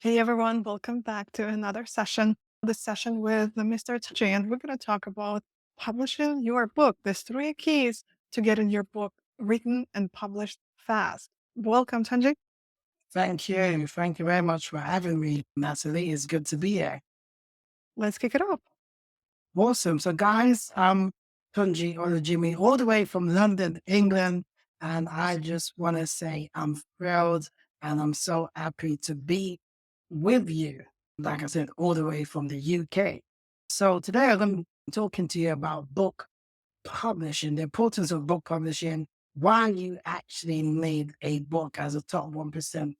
Hey everyone, welcome back to another session. This session with Mr. Tunji, and we're going to talk about publishing your book. There's three keys to getting your book written and published fast. Welcome, Tunji. Thank you. Thank you very much for having me, Natalie. It's good to be here. Let's kick it off. Awesome. So, guys, I'm Tunji Olujimi, all the way from London, England. And I just want to say I'm thrilled and I'm so happy to be with you. Like I said, all the way from the UK. So, today I'm going to be talking to you about book publishing, the importance of book publishing, why you actually need a book as a top 1%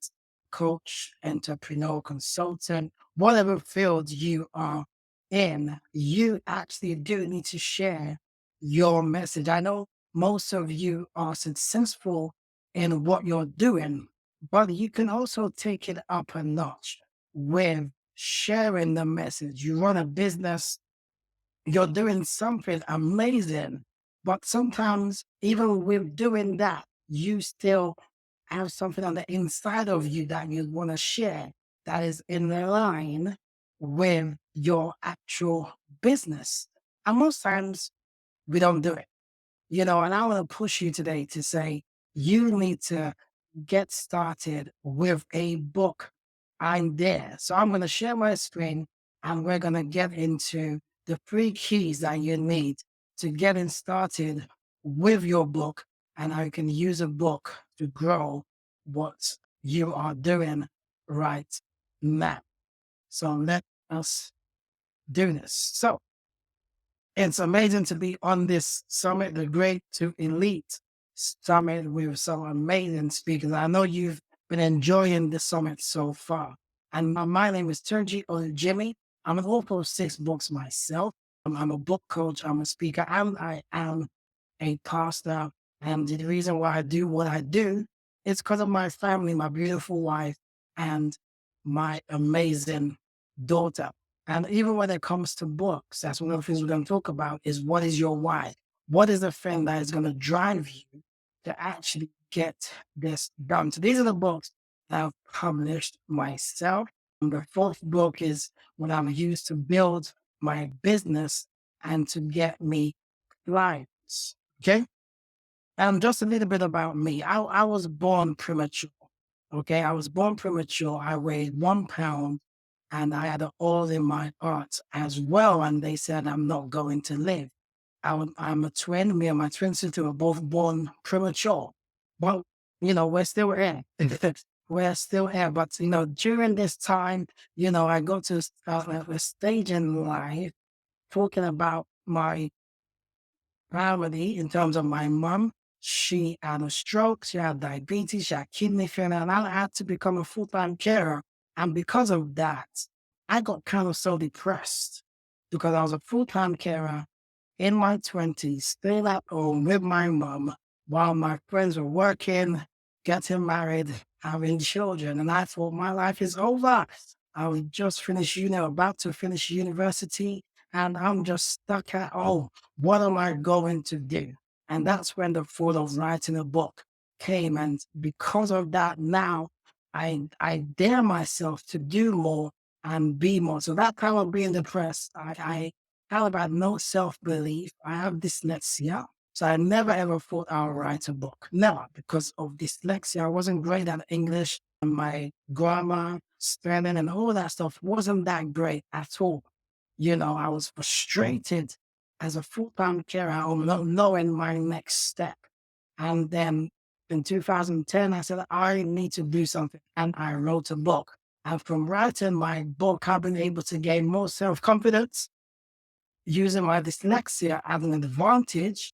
coach, entrepreneur, consultant, whatever field you are in, you actually do need to share your message. I know most of you are successful in what you're doing, but you can also take it up a notch with sharing the message. You run a business, you're doing something amazing. But sometimes, even with doing that, you still have something on the inside of you that you want to share that is in line with your actual business. And most times, we don't do it. And I want to push you today to say you need to get started with a book idea. So I'm going to share my screen and we're going to get into the three keys that you need to getting started with your book and how you can use a book to grow what you are doing right now. So let us do this. So it's amazing to be on this summit, the Great to Elite Summit with some amazing speakers. I know you've been enjoying the summit so far. And my name is Tunji Olujimi. I'm an author of 6 books myself. I'm a book coach, I'm a speaker, and I am a pastor. And the reason why I do what I do is because of my family, my beautiful wife, and my amazing daughter. And even when it comes to books, that's one of the things we're going to talk about is what is your why? What is the thing that is going to drive you to actually get this done? So these are the books that I've published myself. And the fourth book is what I'm used to build my business and to get me clients. Okay. And just a little bit about me. I was born premature. Okay. I was born premature. I weighed 1 pound and I had a hole in my heart as well. And they said, I'm not going to live. I'm a twin. Me and my twin sister were both born premature. But, we're still here. We're still here. But, during this time, I got to a stage in life talking about my family in terms of my mom. She had a stroke, she had diabetes, she had kidney failure, and I had to become a full-time carer. And because of that, I got kind of so depressed because I was a full-time carer in my 20s, staying at home with my mom while my friends were working, getting married, having children. And I thought my life is over. I was just finished about to finish university, and I'm just stuck at home. What am I going to do? And that's when the thought of writing a book came. And because of that, now I dare myself to do more and be more. So that time of being depressed, I how about no self-belief? I have dyslexia. So I never ever thought I'll write a book. Never, because of dyslexia. I wasn't great at English and my grammar, spelling, and all that stuff wasn't that great at all. I was frustrated as a full-time carer of not knowing my next step. And then in 2010, I said, I need to do something. And I wrote a book. And from writing my book, I've been able to gain more self-confidence using my dyslexia as an advantage,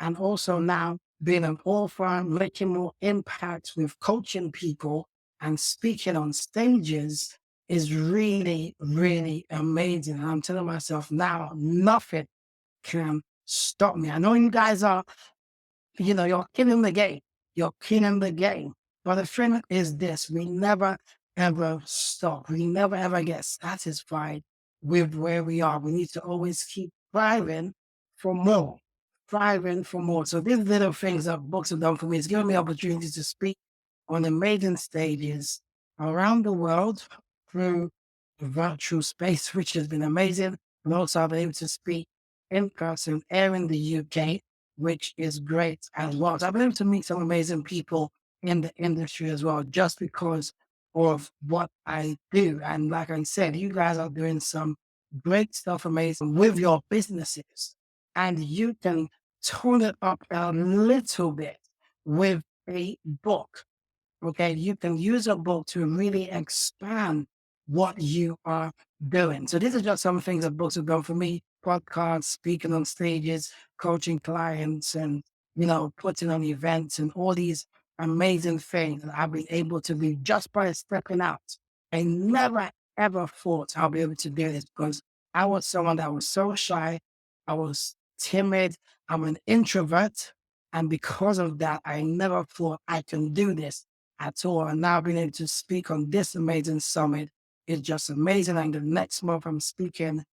and also now being an author, making more impact with coaching people and speaking on stages is really, really amazing. And I'm telling myself now, nothing can stop me. I know you guys are, you're killing the game. You're killing the game. But the thing is this, we never ever stop. We never ever get satisfied with where we are. We need to always keep striving for more, striving for more. So these little things that books have done for me is giving me opportunities to speak on amazing stages around the world through the virtual space, which has been amazing. And also I've been able to speak in person here in the UK, which is great as well. So I've been able to meet some amazing people in the industry as well, just because of what I do. And like I said, you guys are doing some great stuff, amazing with your businesses. And you can tone it up a little bit with a book. Okay, you can use a book to really expand what you are doing. So these are just some things that books have done for me: podcasts, speaking on stages, coaching clients, and putting on events and all these amazing things that I've been able to do just by stepping out. I never ever thought I'll be able to do this because I was someone that was so shy. I was timid. I'm an introvert. And because of that, I never thought I can do this at all. And now being able to speak on this amazing summit is just amazing. And the next month I'm speaking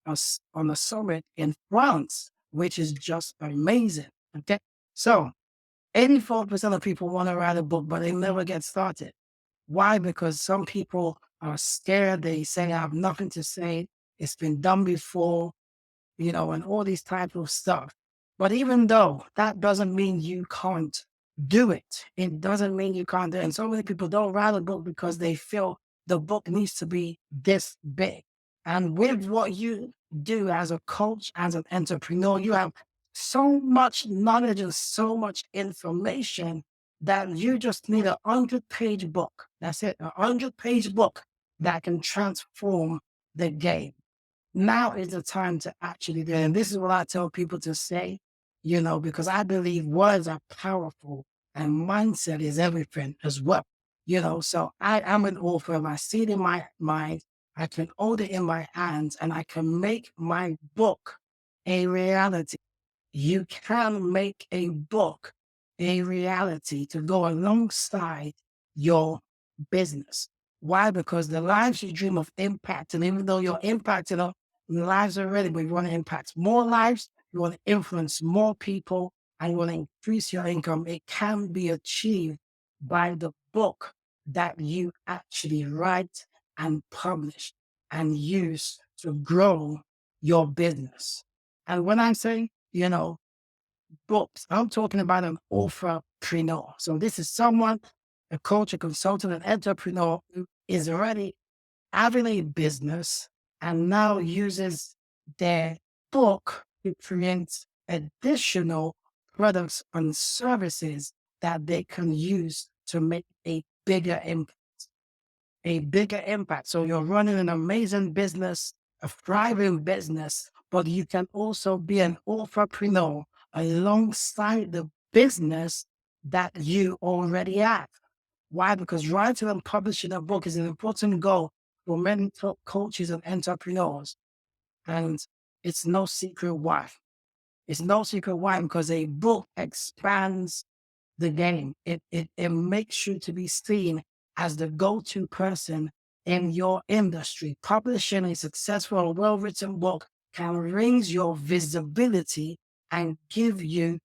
on a summit in France, which is just amazing. Okay. So 84% of people want to write a book, but they never get started. Why? Because some people are scared. They say, I have nothing to say. It's been done before, and all these type of stuff. But even though that doesn't mean you can't do it, it doesn't mean you can't do it. And so many people don't write a book because they feel the book needs to be this big. And with what you do as a coach, as an entrepreneur, you have so much knowledge and so much information that you just need 100-page book. That's it, 100-page book that can transform the game. Now is the time to actually do it. And this is what I tell people to say, because I believe words are powerful and mindset is everything as well. So I am an author. I see it in my mind. I can hold it in my hands and I can make my book a reality. You can make a book a reality to go alongside your business. Why? Because the lives you dream of impact, and even though you're impacting on lives already, but you want to impact more lives, you want to influence more people, and you want to increase your income, it can be achieved by the book that you actually write and publish and use to grow your business. And when I'm saying, books, I'm talking about an entrepreneur. So this is someone, a coach, a consultant, an entrepreneur who is already having a business and now uses their book to create additional products and services that they can use to make a bigger impact. So you're running an amazing business, a thriving business, but you can also be an entrepreneur alongside the business that you already have. Why? Because writing and publishing a book is an important goal for many top coaches and entrepreneurs. And it's no secret why. It's no secret why, because a book expands the game. It makes you to be seen as the go-to person in your industry. Publishing a successful, well-written book can raise your visibility and give you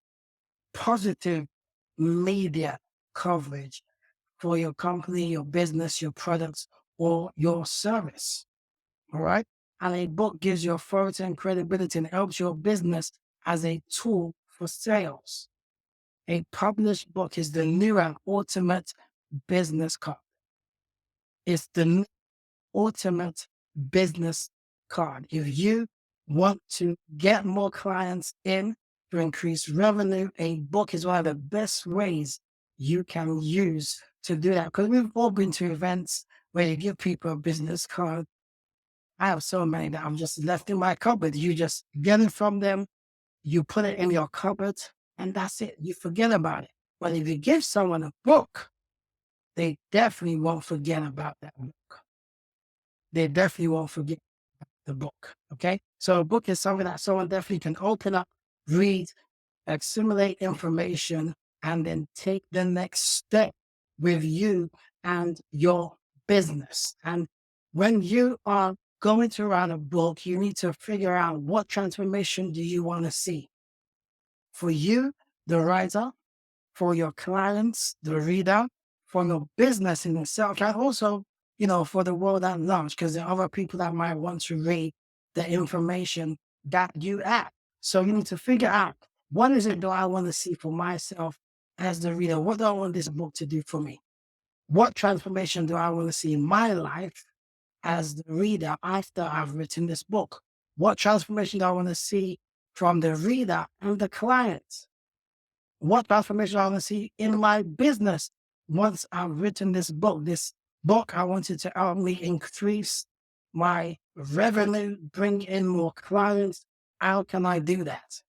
positive media coverage for your company, your business, your products, or your service. All right. And a book gives you authority and credibility and helps your business as a tool for sales. A published book is the new and ultimate business card. It's the ultimate business card. If you want to get more clients in to increase revenue, a book is one of the best ways you can use to do that. Because we've all been to events where you give people a business card. I have so many that I'm just left in my cupboard. You just get it from them, you put it in your cupboard, and that's it. You forget about it. But if you give someone a book, they definitely won't forget about that book. They definitely won't forget the book. Okay. So a book is something that someone definitely can open up, read, accumulate information, and then take the next step with you and your business. And when you are going to write a book, you need to figure out what transformation do you want to see for you, the writer, for your clients, the reader, for your business in itself, and also for the world at large, because there are other people that might want to read the information that you add. So you need to figure out, what is it do I want to see for myself as the reader? What do I want this book to do for me? What transformation do I want to see in my life as the reader after I've written this book? What transformation do I want to see from the reader and the client? What transformation I want to see in my business once I've written this book? This book, I want it to help me increase my revenue, bring in more clients. How can I do that?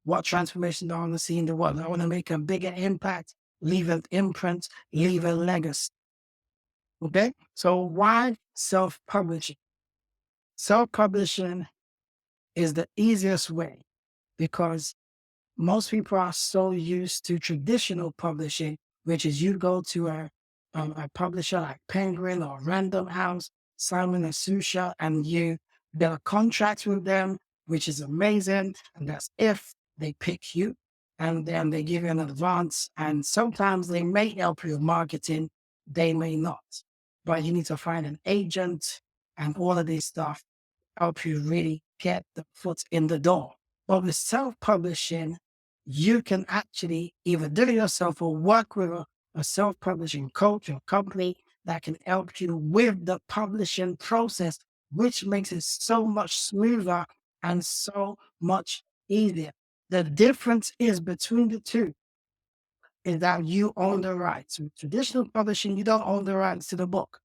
What transformation do I want to see in the world? I want to make a bigger impact, leave an imprint, leave a legacy. Okay. So why self-publishing? Self-publishing is the easiest way because most people are so used to traditional publishing, which is you go to a publisher like Penguin or Random House, Simon and Susha, and you get a contract with them, which is amazing. And that's if they pick you, and then they give you an advance. And sometimes they may help you with marketing, they may not. But you need to find an agent and all of this stuff help you really get the foot in the door. But with self-publishing, you can actually either do it yourself or work with a self-publishing coach or company that can help you with the publishing process, which makes it so much smoother and so much easier. The difference is between the two is that you own the rights. With traditional publishing, you don't own the rights to the book.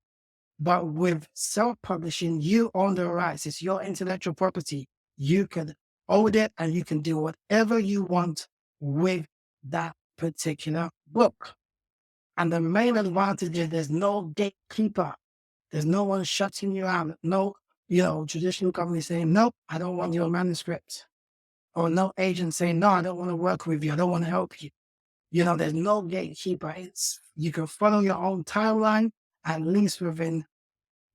But with self-publishing, you own the rights. It's your intellectual property. You can own it and you can do whatever you want with that particular book. And the main advantage is there's no gatekeeper. There's no one shutting you out. No, traditional company saying, nope, I don't want your manuscript. Or no agent saying, no, I don't want to work with you. I don't want to help you. There's no gatekeeper. You can follow your own timeline, at least within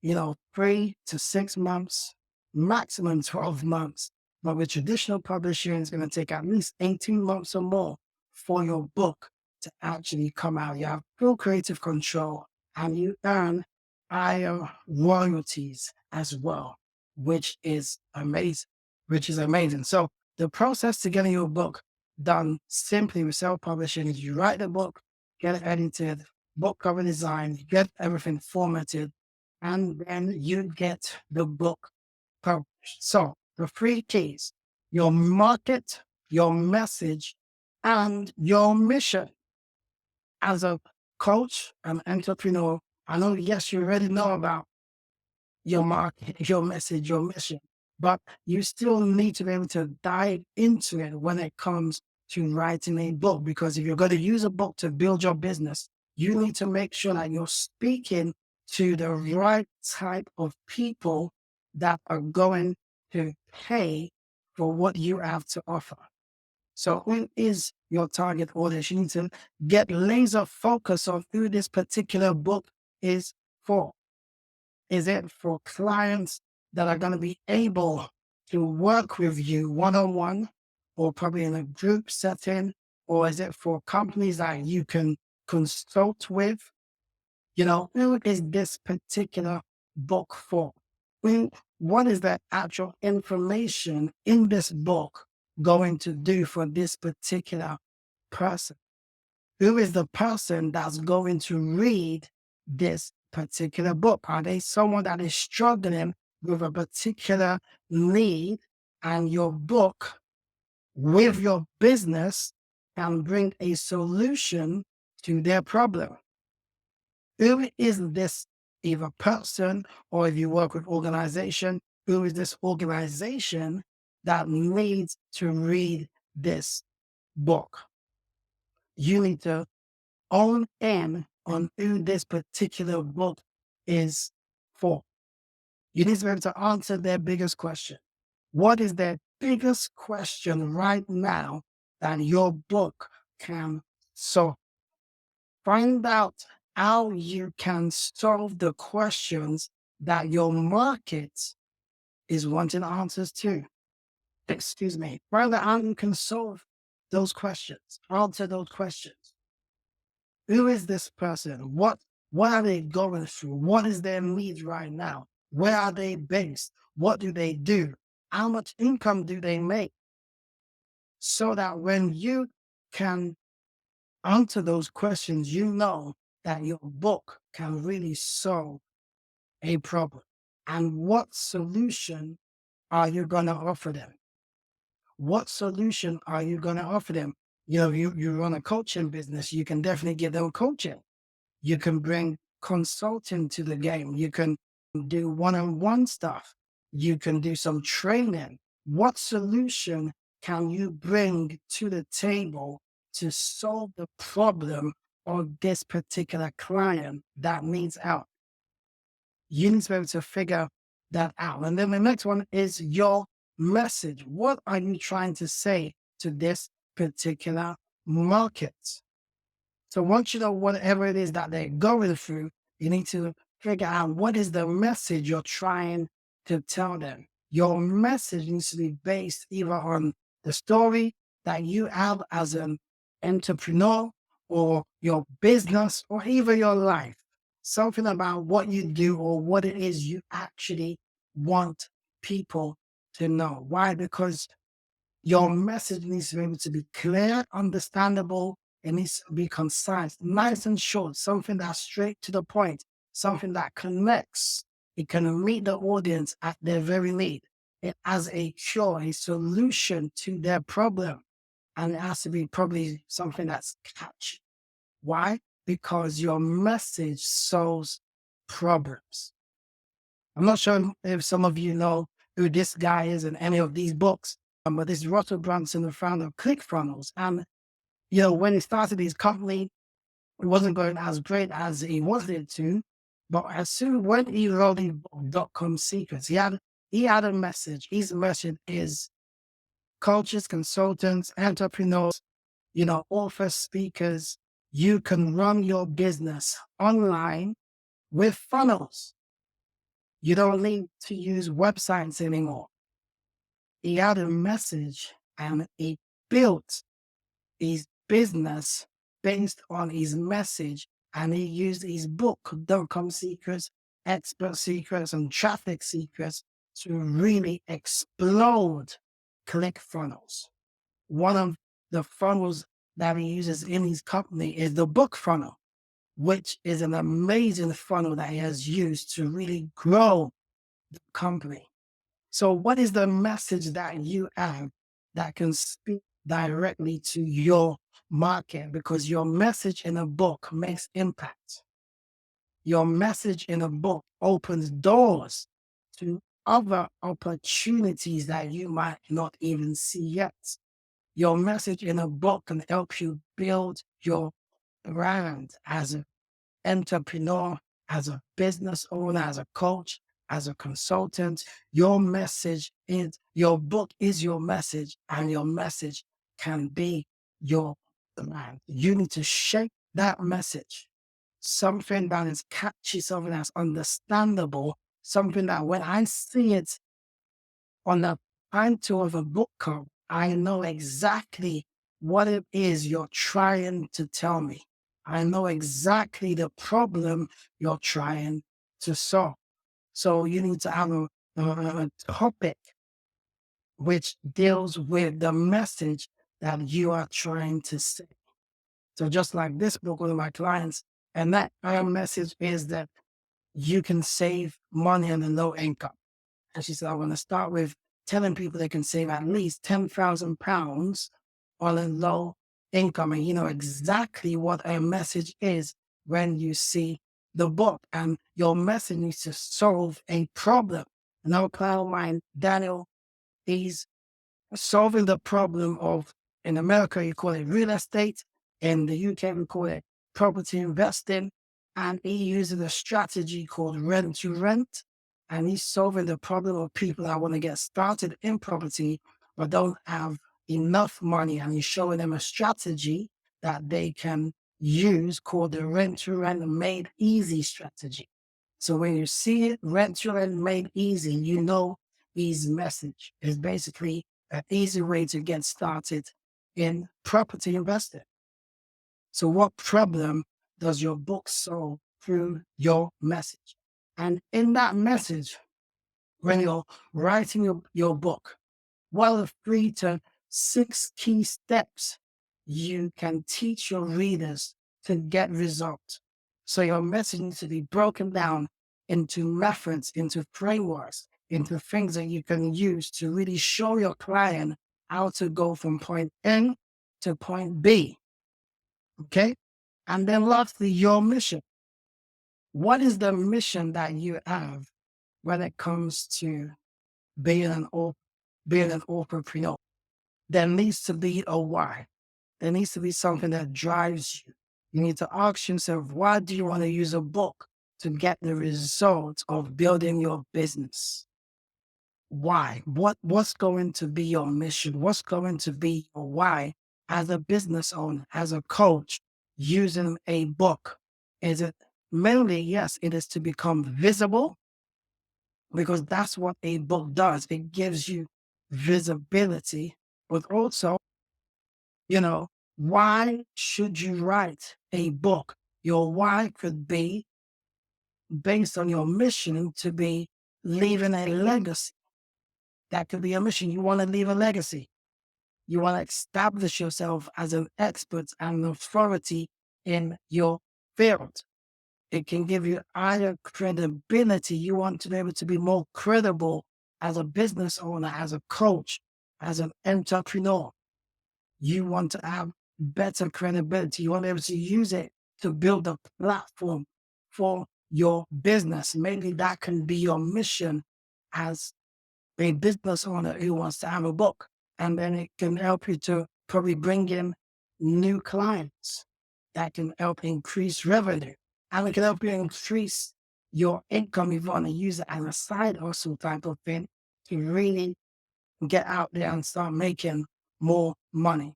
3 to 6 months, maximum 12 months. But with traditional publishing, it's going to take at least 18 months or more for your book to actually come out. You have full creative control and you earn higher royalties as well, which is amazing, So the process to getting your book done simply with self-publishing is you write the book, get it edited, book cover design, get everything formatted, and then you get the book published. So the three keys: your market, your message, and your mission. As a coach and entrepreneur, I know, yes, you already know about your market, your message, your mission, but you still need to be able to dive into it when it comes to writing a book. Because if you're going to use a book to build your business, you need to make sure that you're speaking to the right type of people that are going to pay for what you have to offer. So who is your target audience? You need to get laser focus on who this particular book is for. Is it for clients that are going to be able to work with you one-on-one or probably in a group setting? Or is it for companies that you can consult with? Who is this particular book for? What is the actual information in this book going to do for this particular person? Who is the person that's going to read this particular book? Are they someone that is struggling with a particular need, and your book with your business can bring a solution to their problem? Who is this either person, or if you work with organization, who is this organization that needs to read this book? You need to own in on who this particular book is for. You need to be able to answer their biggest question. What is their biggest question right now that your book can solve? Find out how you can solve the questions that your market is wanting answers to. Excuse me. Find out how you can solve those questions, answer those questions. Who is this person? What What are they going through? What is their needs right now? Where are they based? What do they do? How much income do they make? So that when you can answer those questions, you know that your book can really solve a problem. And what solution are you going to offer them? What solution are you going to offer them? You run a coaching business, you can definitely give them coaching. You can bring consulting to the game. You can do one-on-one stuff. You can do some training. What solution can you bring to the table to solve the problem of this particular client that needs help? You need to be able to figure that out. And then the next one is your message. What are you trying to say to this particular market? So once you know whatever it is that they're going through, you need to figure out what is the message you're trying to tell them. Your message needs to be based either on the story that you have as an entrepreneur or your business or even your life. Something about what you do or what it is you actually want people to know. Why? Because your message needs to be able to be clear, understandable. It needs to be concise, nice and short, something that's straight to the point, something that connects. It can meet the audience at their very need. It has a cure, a solution to their problem. And it has to be probably something that's catchy. Why? Because your message solves problems. I'm not sure if some of you know who this guy is in any of these books, but this is Russell Brunson, the founder of ClickFunnels. And, when he started his company, it wasn't going as great as he wanted it to. But as soon when he wrote his book, .com Secrets, he had a message. His message is coaches, consultants, entrepreneurs, authors, speakers, you can run your business online with funnels. You don't need to use websites anymore. He had a message and he built his business based on his message. And he used his book, .com Secrets, Expert Secrets, and Traffic Secrets to really explode ClickFunnels. One of the funnels that he uses in his company is the book funnel, which is an amazing funnel that he has used to really grow the company. So, what is the message that you have that can speak directly to your market? Because your message in a book makes impact. Your message in a book opens doors to other opportunities that you might not even see yet. Your message in a book can help you build your brand as an entrepreneur, as a business owner, as a coach, as a consultant. Your book is your message, and your message can be your brand. You need to shape that message. Something that is catchy, something that's understandable, something that when I see it on the title of a book cover, I know exactly what it is you're trying to tell me. I know exactly the problem you're trying to solve. So you need to have a topic which deals with the message that you are trying to say. So just like this book with my clients, and that our message is that you can save money on a low income. And she said, I want to start with telling people they can save at least £10,000 on a low income. And you know exactly what a message is when you see the book. And your message needs to solve a problem. And our client of mine, Daniel, he's solving the problem of, in America, you call it real estate. In the UK, we call it property investing. And he uses a strategy called rent to rent. And he's solving the problem of people that want to get started in property, but don't have enough money. And he's showing them a strategy that they can use called the rent to rent made easy strategy. So when you see it, rent to rent made easy, you know his message is basically an easy way to get started in property investing. So what problem does your book solve through your message. And in that message, when you're writing your book, what are the 3 to 6 key steps you can teach your readers to get results? So your message needs to be broken down into methods, into frameworks, into things that you can use to really show your client how to go from point A to point B. Okay. And then lastly, your mission. What is the mission that you have when it comes to being being an entrepreneur? There needs to be a why. There needs to be something that drives you. You need to ask yourself, why do you want to use a book to get the result of building your business? Why? What's going to be your mission? What's going to be your why as a business owner, as a coach, using a book? Is it mainly, yes, it is to become visible, because that's what a book does. It gives you visibility, but also, you know, why should you write a book? Your why could be based on your mission to be leaving a legacy. That could be a mission. You want to leave a legacy. You want to establish yourself as an expert and an authority in your field. It can give you higher credibility. You want to be able to be more credible as a business owner, as a coach, as an entrepreneur. You want to have better credibility. You want to be able to use it to build a platform for your business. Maybe that can be your mission as a business owner who wants to have a book. And then it can help you to probably bring in new clients that can help increase revenue. And it can help you increase your income if you want to use it as a side hustle type of thing to really get out there and start making more money.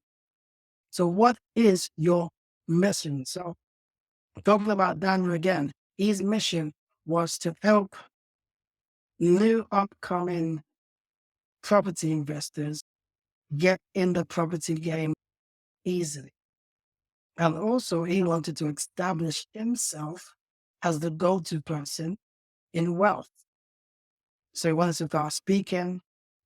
So, what is your mission? So, talking about Daniel again, his mission was to help new upcoming property investors get in the property game easily. And also, he wanted to establish himself as the go to person in wealth. So, he wanted to start speaking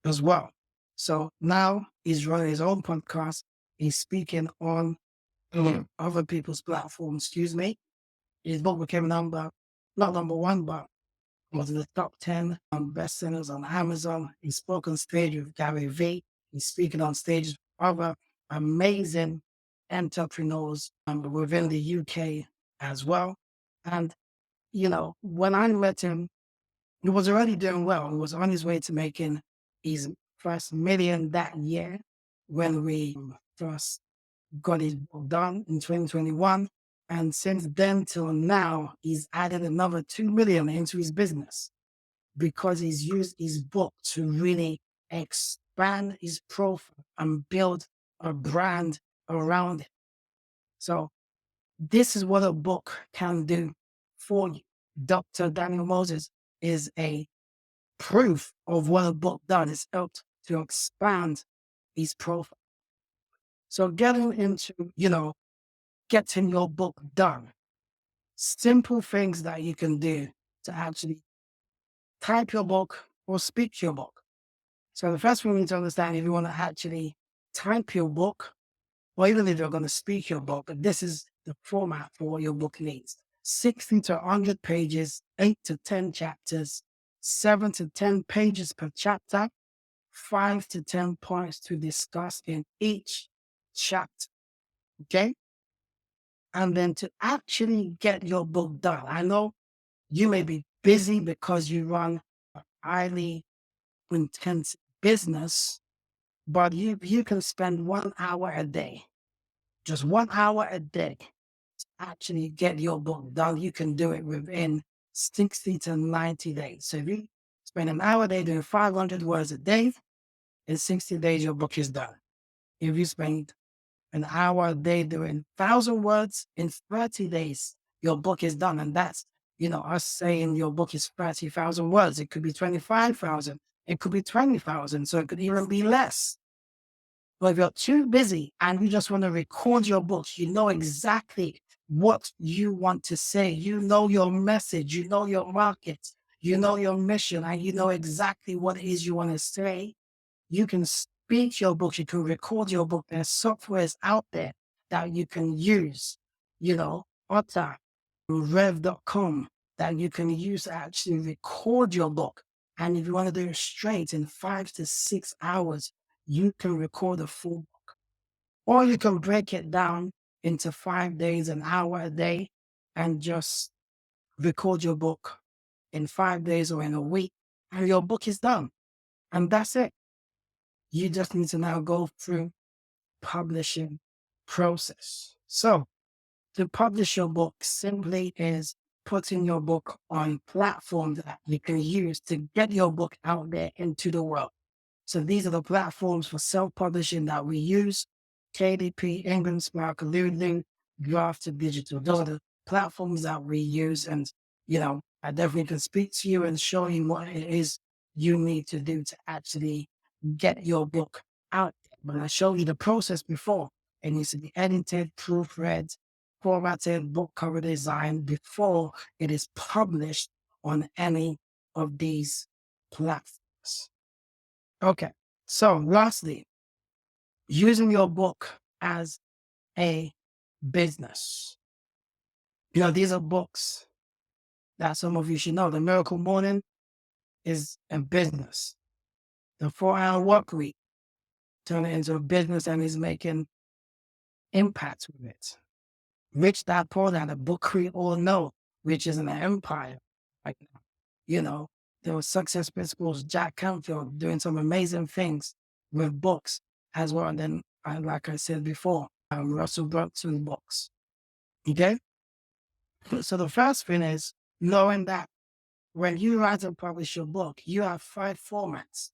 as well. So, now he's running his own podcast. He's speaking on other people's platforms, excuse me. His book became not number one, but was in the top 10 bestsellers on Amazon. He spoke on stage with Gary Vee. He's speaking on stage with other amazing entrepreneurs within the UK as well. And, when I met him, he was already doing well. He was on his way to making his first million that year when we first got his book done in 2021. And since then till now, he's added another 2 million into his business because he's used his book to really expand his profile and build a brand around it. So this is what a book can do for you. Dr. Daniel Moses is a proof of what a book does. It's helped to expand his profile. So getting into, getting your book done, simple things that you can do to actually type your book or speak your book. So the first thing you need to understand, if you want to actually type your book, or even if you're going to speak your book, this is the format for what your book needs. 60 to 100 pages, 8 to 10 chapters, 7 to 10 pages per chapter, 5 to 10 points to discuss in each chapter. Okay? And then to actually get your book done. I know you may be busy because you run a highly intense business, but you can spend 1 hour a day, just 1 hour a day to actually get your book done. You can do it within 60 to 90 days. So if you spend an hour a day doing 500 words a day, in 60 days, your book is done. If you spend an hour a day doing 1,000 words in 30 days, your book is done. And that's, us saying your book is 30,000 words. It could be 25,000. It could be 20,000. So it could even be less. But if you're too busy and you just want to record your books, you know exactly what you want to say. You know your message, you know your market, you know your mission, and you know exactly what it is you want to say. You can speak your book, you can record your book. There's softwares out there that you can use, Otter, rev.com, that you can use to actually record your book. And if you want to do it straight in 5 to 6 hours, you can record a full book. Or you can break it down into 5 days, an hour a day, and just record your book in 5 days or in a week, and your book is done. And that's it. You just need to now go through publishing process. So to publish your book simply is putting your book on platforms that you can use to get your book out there into the world. So these are the platforms for self-publishing that we use: KDP, Ingram Spark, Ludling, Draft to Digital. Those are the platforms that we use. And, I definitely can speak to you and show you what it is you need to do to actually get your book out there. But I showed you the process before. It needs to be edited, proofread, formatted, book cover design before it is published on any of these platforms. Okay. So lastly, using your book as a business. These are books that some of you should know. The Miracle Morning is a business. The 4 Hour Work Week turned it into a business and is making impact with it. Rich Dad Poor Dad, a book we all know, which is an empire right now. There were Success Principles, Jack Canfield doing some amazing things with books as well. And then, like I said before, Russell Brunson books. Okay? So the first thing is knowing that when you write and publish your book, you have 5 formats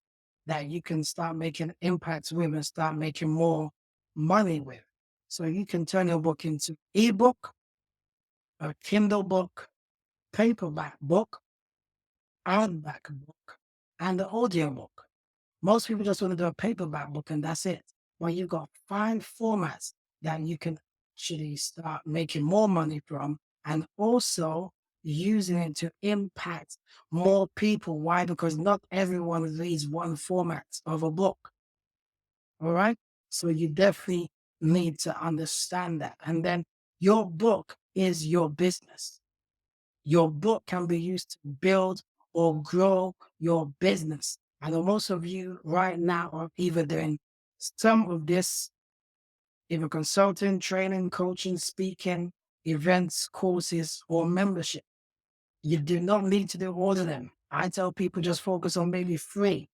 that you can start making impacts with and start making more money with. So you can turn your book into ebook, a Kindle book, paperback book, hardback book, and the audio book. Most people just want to do a paperback book and that's it. Well, you've got 5 formats that you can actually start making more money from and also using it to impact more people. Why? Because not everyone reads one format of a book. All right. So you definitely need to understand that. And then your book is your business. Your book can be used to build or grow your business. I know most of you right now are either doing some of this, either consulting, training, coaching, speaking, events, courses, or membership. You do not need to do all of them. I tell people just focus on maybe 3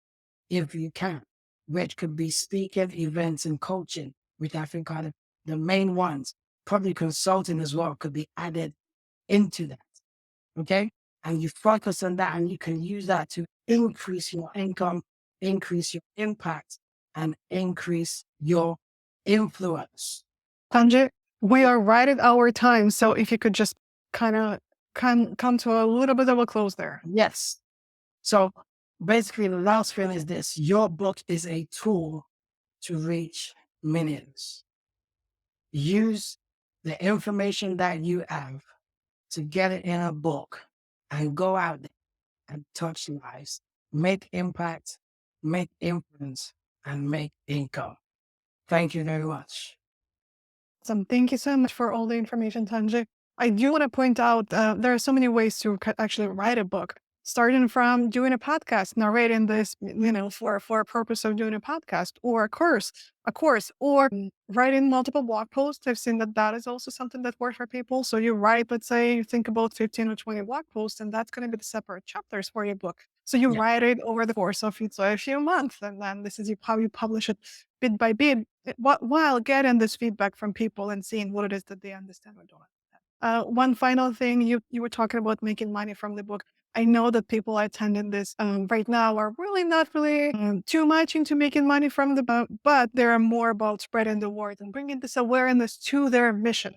if you can, which could be speaking, events, and coaching, which I think are the main ones. Probably consulting as well could be added into that. Okay. And you focus on that and you can use that to increase your income, increase your impact, and increase your influence. Sanjay, we are right at our time. So if you could just kind of come to a little bit of a close there. Yes. So basically, the last thing is this: your book is a tool to reach millions. Use the information that you have to get it in a book and go out there and touch lives, make impact, make influence, and make income. Thank you very much. Awesome. Thank you so much for all the information, Tanji. I do want to point out there are so many ways to actually write a book, starting from doing a podcast, narrating this, for a purpose of doing a podcast or a course, or writing multiple blog posts. I've seen that is also something that works for people. So you write, let's say, you think about 15 or 20 blog posts, and that's going to be the separate chapters for your book. So you Yeah. write it over the course of a few months, and then this is how you publish it bit by bit, while getting this feedback from people and seeing what it is that they understand or don't understand. One final thing, you were talking about making money from the book. I know that people attending this right now are really not really too much into making money from the book, but they're more about spreading the word and bringing this awareness to their mission.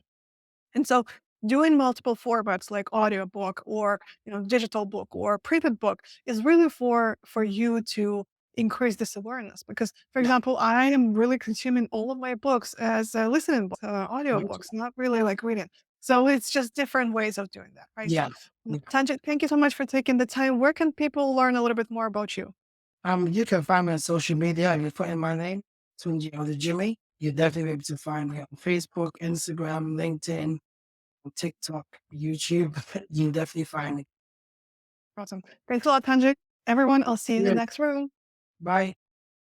And so doing multiple formats like audiobook or digital book or printed book is really for you to increase this awareness. Because, for Yeah. example, I am really consuming all of my books as listening books, Me too. audiobooks, not really like reading. So it's just different ways of doing that, right? Yeah. Tanjit, thank you so much for taking the time. Where can people learn a little bit more about you? You can find me on social media if you put in my name, Tunji Olujimi. You'll definitely be able to find me on Facebook, Instagram, LinkedIn, TikTok, YouTube. You'll definitely find me. Awesome. Thanks a lot, Tanjit. Everyone, I'll see you in the Yeah. next room. Bye.